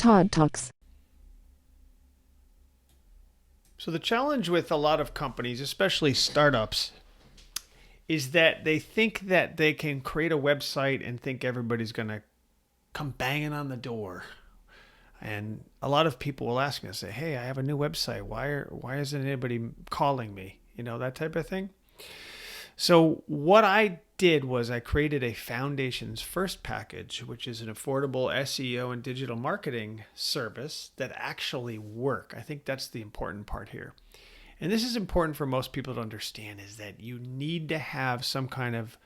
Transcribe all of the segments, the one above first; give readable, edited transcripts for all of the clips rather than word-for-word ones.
Todd Talks. So the challenge with a lot of companies, especially startups, is that they think that they can create a website and think everybody's going to come banging on the door. And a lot of people will ask me, say, "Hey, I have a new website. Why isn't anybody calling me?" That type of thing. So what I did was I created a Foundations First package, which is an affordable SEO and digital marketing service that actually work. I think that's the important part here. And this is important for most people to understand, is that you need to have some kind of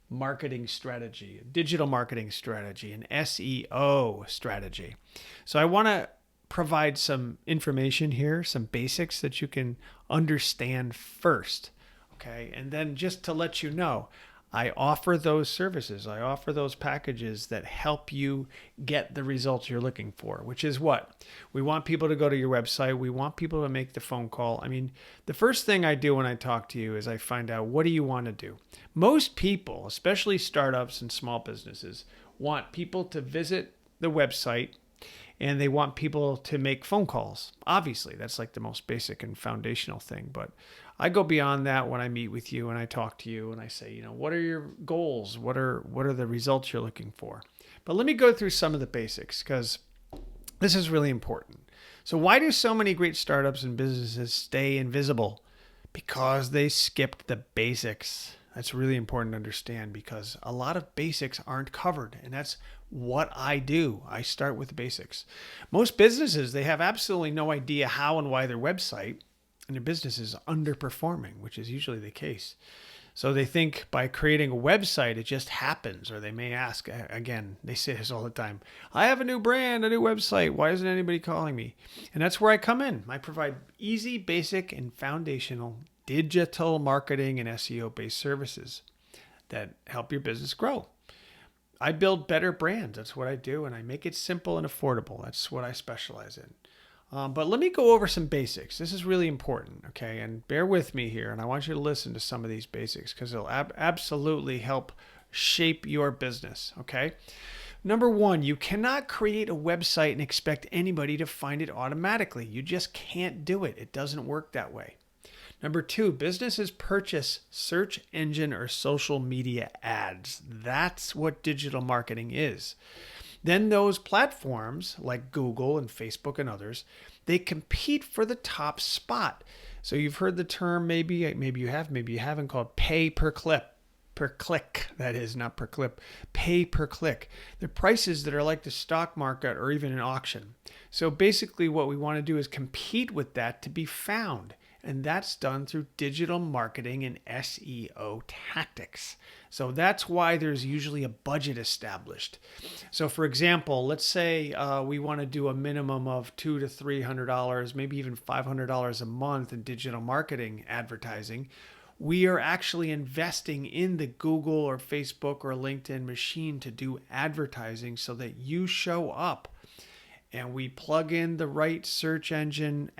marketing strategy, digital marketing strategy, an SEO strategy. So I want to provide some information here, some basics that you can understand first. Okay. And then just to let you know, I offer those services. I offer those packages that help you get the results you're looking for, which is what? We want people to go to your website. We want people to make the phone call. I mean, the first thing I do when I talk to you is I find out, what do you want to do? Most people, especially startups and small businesses, want people to visit the website, and they want people to make phone calls. Obviously, that's like the most basic and foundational thing. But I go beyond that when I meet with you and I talk to you and I say, what are your goals? What are the results you're looking for? But let me go through some of the basics, because this is really important. So why do so many great startups and businesses stay invisible? Because they skipped the basics. That's really important to understand, because a lot of basics aren't covered, and that's what I do. I start with the basics. Most businesses, they have absolutely no idea how and why their website and their business is underperforming, which is usually the case. So they think by creating a website, it just happens. Or they may ask, again, they say this all the time, "I have a new brand, a new website. Why isn't anybody calling me?" And that's where I come in. I provide easy, basic, and foundational digital marketing and SEO-based services that help your business grow. I build better brands. That's what I do. And I make it simple and affordable. That's what I specialize in. But let me go over some basics. This is really important, okay? And bear with me here. And I want you to listen to some of these basics, because it'll absolutely help shape your business, okay? Number one, you cannot create a website and expect anybody to find it automatically. You just can't do it. It doesn't work that way. Number two, businesses purchase search engine or social media ads. That's what digital marketing is. Then those platforms like Google and Facebook and others, they compete for the top spot. So you've heard the term, maybe you have, maybe you haven't, called pay per click. Per click, that is, not per clip, pay per click. They're prices that are like the stock market or even an auction. So basically what we want to do is compete with that to be found. And that's done through digital marketing and SEO tactics. So that's why there's usually a budget established. So for example, let's say we want to do a minimum of $200 to $300, maybe even $500 a month in digital marketing advertising. We are actually investing in the Google or Facebook or LinkedIn machine to do advertising so that you show up, and we plug in the right search engine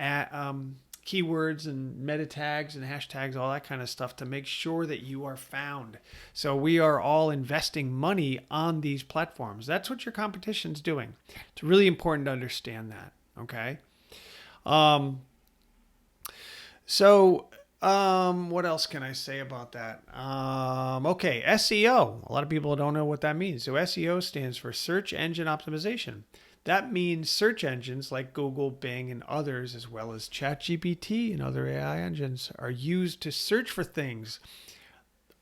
keywords and meta tags and hashtags, all that kind of stuff, to make sure that you are found. So we are all investing money on these platforms. That's what your competition's doing. It's really important to understand that, okay? What else can I say about that? Okay, SEO. A lot of people don't know what that means. So SEO stands for search engine optimization. That means search engines like Google, Bing, and others, as well as ChatGPT and other AI engines, are used to search for things.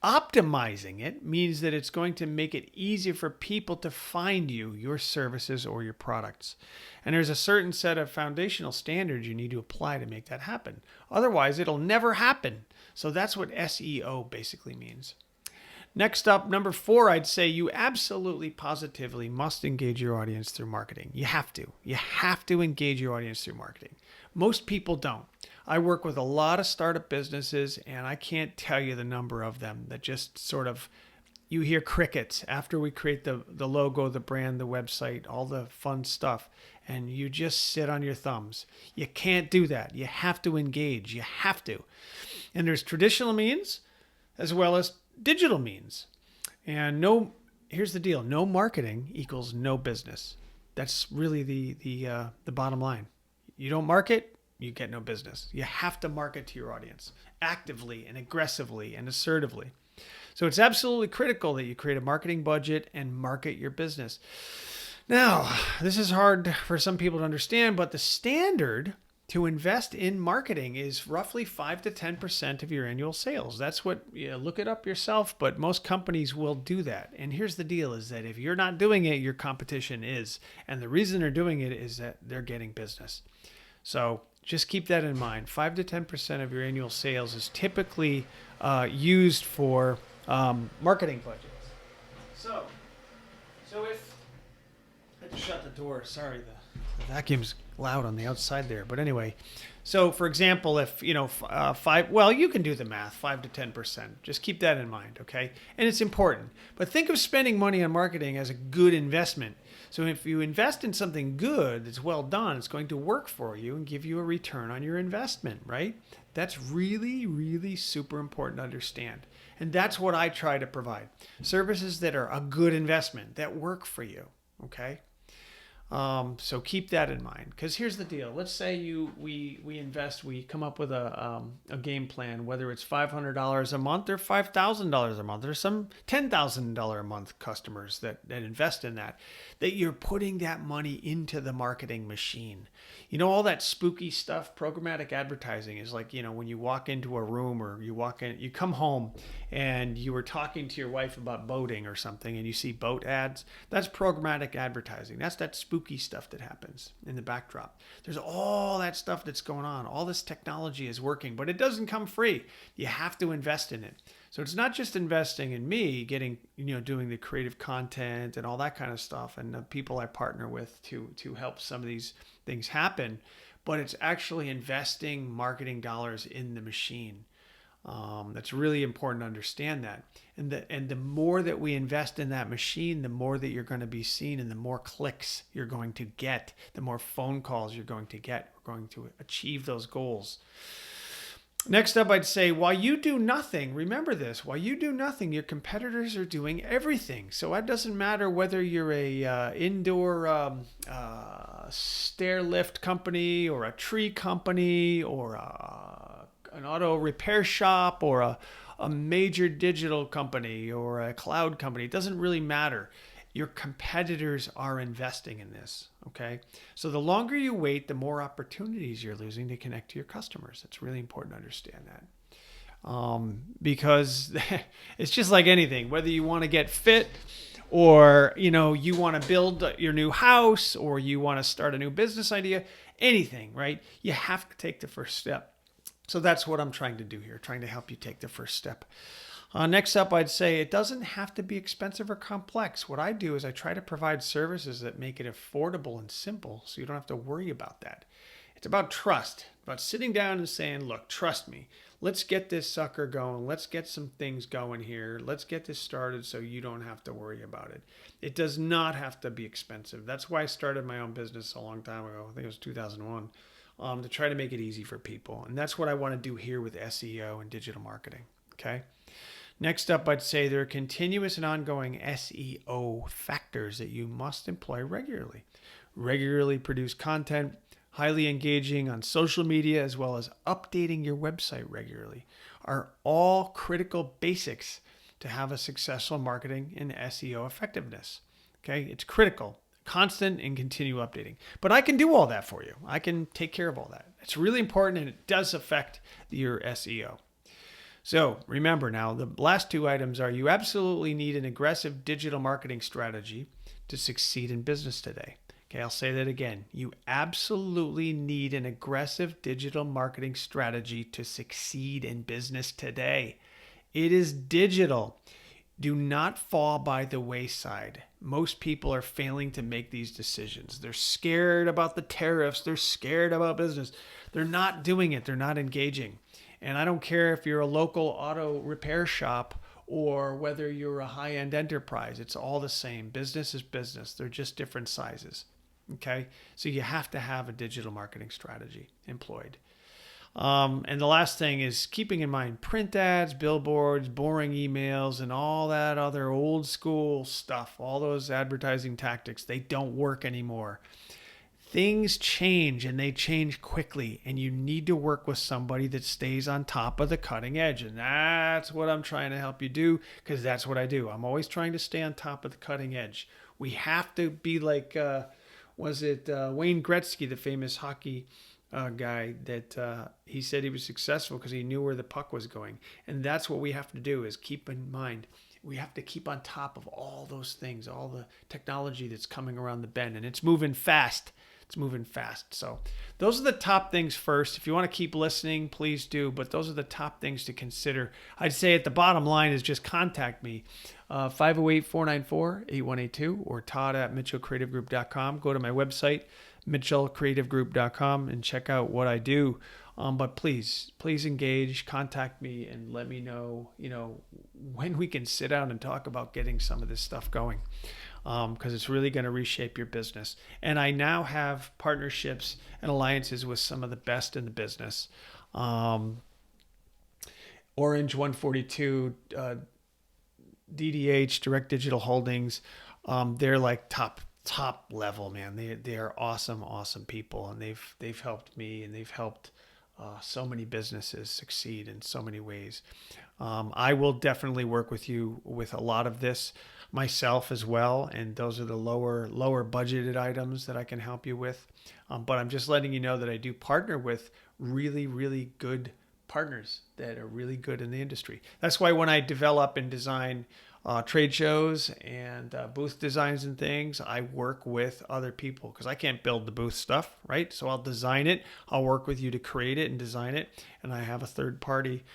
Optimizing it means that it's going to make it easier for people to find you, your services, or your products. And there's a certain set of foundational standards you need to apply to make that happen. Otherwise, it'll never happen. So that's what SEO basically means. Next up, number 4, I'd say you absolutely positively must engage your audience through marketing. You have to. You have to engage your audience through marketing. Most people don't. I work with a lot of startup businesses, and I can't tell you the number of them that just sort of, you hear crickets after we create the logo, the brand, the website, all the fun stuff, and you just sit on your thumbs. You can't do that. You have to engage. You have to. And there's traditional means as well as digital means. And here's the deal. No marketing equals no business. That's really the bottom line. You don't market, you get no business. You have to market to your audience actively and aggressively and assertively. So it's absolutely critical that you create a marketing budget and market your business. Now, this is hard for some people to understand, but the standard to invest in marketing is roughly 5 to 10% of your annual sales. That's what, look it up yourself, but most companies will do that. And here's the deal is that if you're not doing it, your competition is. And the reason they're doing it is that they're getting business. So just keep that in mind. 5 to 10% of your annual sales is typically used for marketing budgets. So if I had to shut the door, sorry, the vacuum's loud on the outside there. But anyway, so for example, if you can do the math, 5 to 10%. Just keep that in mind, okay? And it's important. But think of spending money on marketing as a good investment. So if you invest in something good that's well done, it's going to work for you and give you a return on your investment, right? That's really, really super important to understand. And that's what I try to provide. Services that are a good investment, that work for you, okay? So keep that in mind, because here's the deal. Let's say we come up with a game plan, whether it's $500 a month or $5,000 a month. There's some $10,000 a month customers that invest in that you're putting that money into the marketing machine. All that spooky stuff, programmatic advertising is like, when you walk into a room or you come home and you were talking to your wife about boating or something and you see boat ads. That's programmatic advertising. That's that spooky stuff that happens in the backdrop. There's all that stuff that's going on. All this technology is working, but it doesn't come free. You have to invest in it. So it's not just investing in me doing the creative content and all that kind of stuff and the people I partner with to help some of these things happen, but it's actually investing marketing dollars in the machine. That's really important to understand that. And the more that we invest in that machine, the more that you're going to be seen and the more clicks you're going to get, the more phone calls you're going to get. We're going to achieve those goals. Next up, I'd say, while you do nothing, remember this, while you do nothing, your competitors are doing everything. So it doesn't matter whether you're a indoor stair lift company or a tree company or an auto repair shop or a major digital company or a cloud company. It doesn't really matter. Your competitors are investing in this, okay? So the longer you wait, the more opportunities you're losing to connect to your customers. It's really important to understand that. Because it's just like anything, whether you want to get fit or, you want to build your new house or you want to start a new business idea, anything, right? You have to take the first step. So that's what I'm trying to do here, trying to help you take the first step. Next up, I'd say it doesn't have to be expensive or complex. What I do is I try to provide services that make it affordable and simple so you don't have to worry about that. It's about trust, about sitting down and saying, look, trust me. Let's get this sucker going. Let's get some things going here. Let's get this started so you don't have to worry about it. It does not have to be expensive. That's why I started my own business a long time ago. I think it was 2001. To try to make it easy for people. And that's what I want to do here with SEO and digital marketing. Okay. Next up, I'd say there are continuous and ongoing SEO factors that you must employ regularly. Regularly produce content, highly engaging on social media, as well as updating your website regularly are all critical basics to have a successful marketing and SEO effectiveness. Okay. It's critical. Constant and continue updating. But I can do all that for you. I can take care of all that. It's really important and it does affect your SEO. So remember now, the last two items are you absolutely need an aggressive digital marketing strategy to succeed in business today. Okay, I'll say that again. You absolutely need an aggressive digital marketing strategy to succeed in business today. It is digital. Do not fall by the wayside. Most people are failing to make these decisions. They're scared about the tariffs. They're scared about business. They're not doing it. They're not engaging. And I don't care if you're a local auto repair shop or whether you're a high-end enterprise. It's all the same. Business is business. They're just different sizes. Okay? So you have to have a digital marketing strategy employed. And the last thing is keeping in mind print ads, billboards, boring emails, and all that other old school stuff. All those advertising tactics, they don't work anymore. Things change and they change quickly, and you need to work with somebody that stays on top of the cutting edge. And that's what I'm trying to help you do, because that's what I do. I'm always trying to stay on top of the cutting edge. We have to be like, Wayne Gretzky, the famous hockey guy, that he said he was successful because he knew where the puck was going. And that's what we have to do, is keep in mind. We have to keep on top of all those things, all the technology that's coming around the bend, and it's moving fast. It's moving fast. So those are the top things first. If you want to keep listening, please do. But those are the top things to consider. I'd say at the bottom line is just contact me, 508-494-8182 or todd@mitchellcreativegroup.com. Go to my website, mitchellcreativegroup.com, and check out what I do. But please engage, contact me, and let me know, when we can sit down and talk about getting some of this stuff going. Because it's really going to reshape your business. And I now have partnerships and alliances with some of the best in the business. Orange 142, DDH, Direct Digital Holdings. They're like top level, man. They are awesome people, and they've helped me, and they've helped so many businesses succeed in so many ways. I will definitely work with you with a lot of this myself as well, and those are the lower budgeted items that I can help you with. But I'm just letting you know that I do partner with really good partners that are really good in the industry. That's why when I develop and design trade shows and booth designs and things, I work with other people, because I can't build the booth stuff, right? So I'll design it. I'll work with you to create it and design it. And I have a third party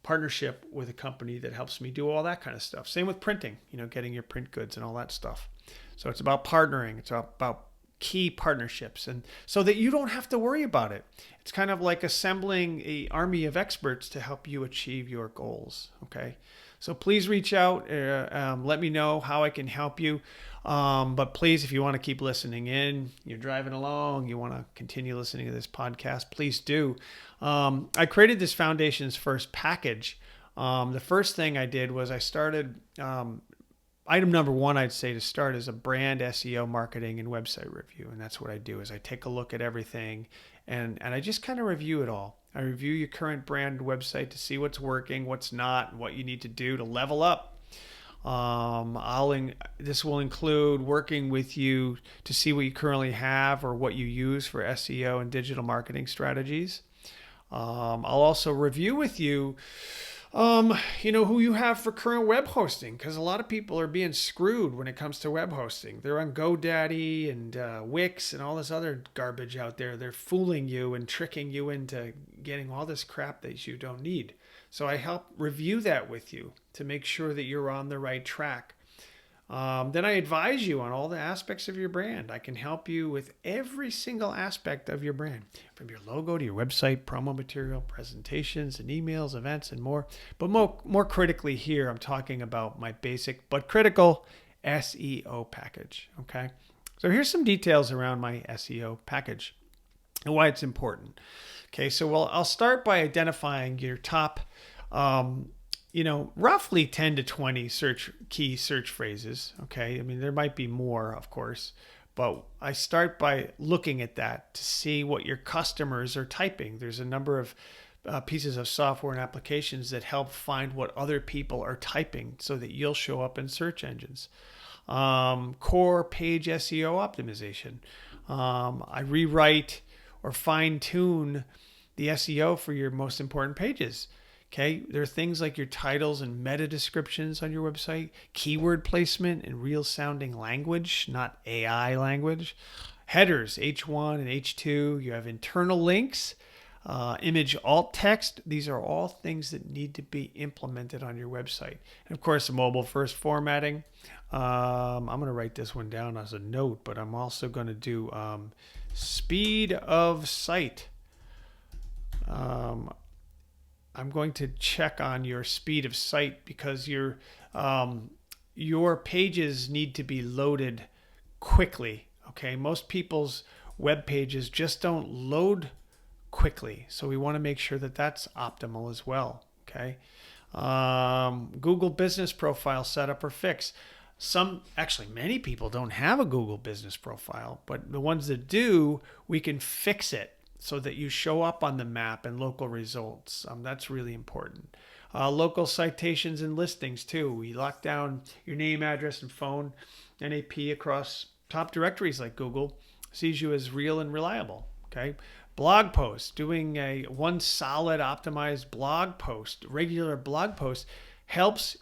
partnership with a company that helps me do all that kind of stuff. Same with printing, getting your print goods and all that stuff. So it's about partnering. It's about key partnerships, and so that you don't have to worry about it. It's kind of like assembling an army of experts to help you achieve your goals. Okay. So please reach out. Let me know how I can help you. But please, if you want to keep listening in, you're driving along, you want to continue listening to this podcast, please do. I created this Foundations First package. The first thing I did was I started, item number one, I'd say to start, is a brand SEO marketing and website review. And that's what I do, is I take a look at everything and I just kind of review it all. I review your current brand website to see what's working, what's not, and what you need to do to level up. This will include working with you to see what you currently have or what you use for SEO and digital marketing strategies. I'll also review with you, who you have for current web hosting, because a lot of people are being screwed when it comes to web hosting. They're on GoDaddy and Wix and all this other garbage out there. They're fooling you and tricking you into getting all this crap that you don't need. So I help review that with you to make sure that you're on the right track. Then I advise you on all the aspects of your brand. I can help you with every single aspect of your brand, from your logo to your website, promo material, presentations and emails, events, and more. But more critically here, I'm talking about my basic but critical SEO package. Okay, so here's some details around my SEO package and why it's important. Okay, so I'll start by identifying your top roughly 10 to 20 key search phrases. Okay. I mean, there might be more, of course, but I start by looking at that to see what your customers are typing. There's a number of pieces of software and applications that help find what other people are typing so that you'll show up in search engines. Core page SEO optimization. I rewrite or fine tune the SEO for your most important pages. Okay, there are things like your titles and meta descriptions on your website, keyword placement and real sounding language, not AI language, headers, H1 and H2. You have internal links, image alt text. These are all things that need to be implemented on your website. And of course, mobile first formatting. I'm going to write this one down as a note, but I'm also going to do speed of site. I'm going to check on your speed of site, because your pages need to be loaded quickly. Okay, most people's web pages just don't load quickly. So we want to make sure that that's optimal as well. Okay. Google business profile setup or fix. Many people don't have a Google business profile, but the ones that do, we can fix it so that you show up on the map and local results. That's really important. Local citations and listings too. We lock down your name, address, and phone, NAP across top directories like Google, sees you as real and reliable. Okay. Blog posts, doing one solid optimized blog post, regular blog post, helps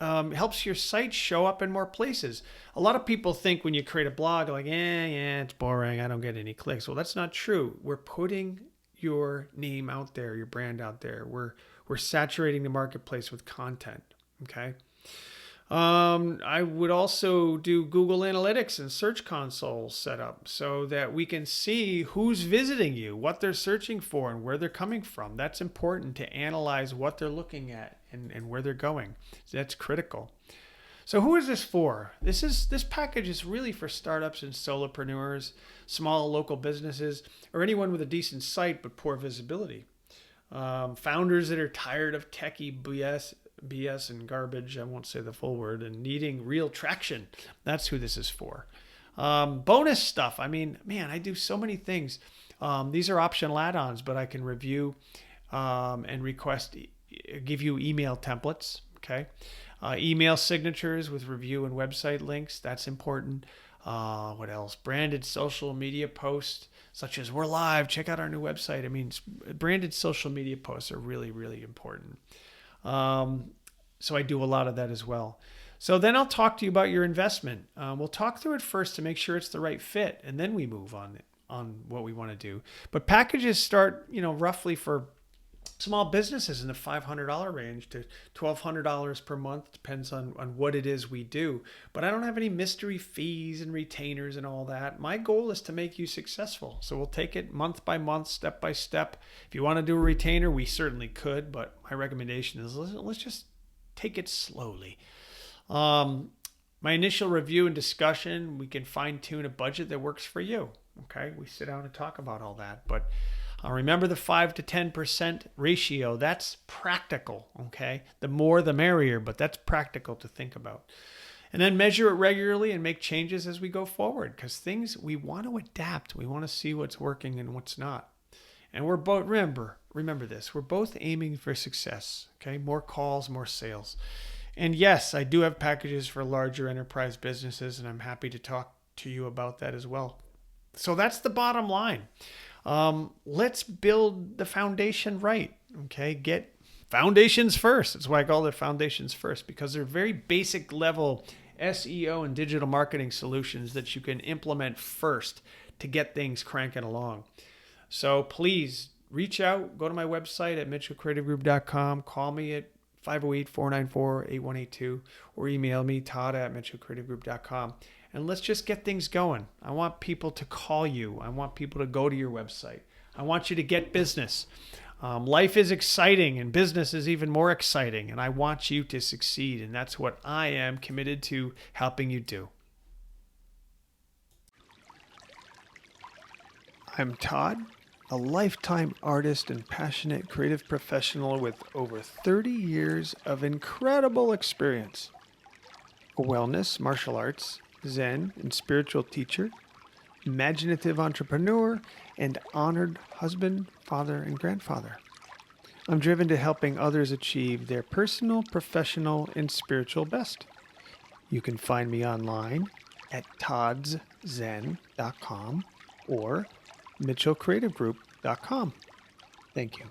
your site show up in more places. A lot of people think when you create a blog, like, it's boring, I don't get any clicks. Well, that's not true. We're putting your name out there, your brand out there. We're saturating the marketplace with content. Okay. I would also do Google Analytics and Search Console setup so that we can see who's visiting you, what they're searching for, and where they're coming from. That's important to analyze what they're looking at and where they're going. So that's critical. So who is this for? This package is really for startups and solopreneurs, small local businesses, or anyone with a decent site but poor visibility. Founders that are tired of techie BS and garbage, I won't say the full word, and needing real traction. That's who this is for. Bonus stuff. I mean, man, I do so many things. These are optional add-ons, but I can review and give you email templates. Okay. Email signatures with review and website links. That's important. What else? Branded social media posts, such as "We're live. Check out our new website." I mean, branded social media posts are really, really important. So I do a lot of that as well. So then I'll talk to you about your investment. We'll talk through it first to make sure it's the right fit, and then we move on what we want to do. But packages start, roughly for small businesses in the $500 range to $1,200 per month. Depends on what it is we do. But I don't have any mystery fees and retainers and all that. My goal is to make you successful. So we'll take it month by month, step by step. If you want to do a retainer, we certainly could. But my recommendation is let's just take it slowly. My initial review and discussion, we can fine tune a budget that works for you. Okay, we sit down and talk about all that. But remember the 5 to 10% ratio. That's practical. Okay, the more the merrier, but that's practical to think about. And then measure it regularly and make changes as we go forward, because we want to adapt. We want to see what's working and what's not. And we're both, remember this, we're both aiming for success. Okay, more calls, more sales. And yes, I do have packages for larger enterprise businesses, and I'm happy to talk to you about that as well. So that's the bottom line. Let's build the foundation right. Okay, get foundations first. That's why I call it foundations first, because they're very basic level SEO and digital marketing solutions that you can implement first to get things cranking along. So please reach out, go to my website at mitchellcreativegroup.com, call me at 508-494-8182, or email me, todd@mitchellcreativegroup.com. And let's just get things going. I want people to call you. I want people to go to your website. I want you to get business. Life is exciting and business is even more exciting. And I want you to succeed. And that's what I am committed to helping you do. I'm Todd, a lifetime artist and passionate creative professional with over 30 years of incredible experience. A wellness, martial arts, Zen and spiritual teacher, imaginative entrepreneur, and honored husband, father, and grandfather. I'm driven to helping others achieve their personal, professional, and spiritual best. You can find me online at toddzen.com or mitchellcreativegroup.com. Thank you.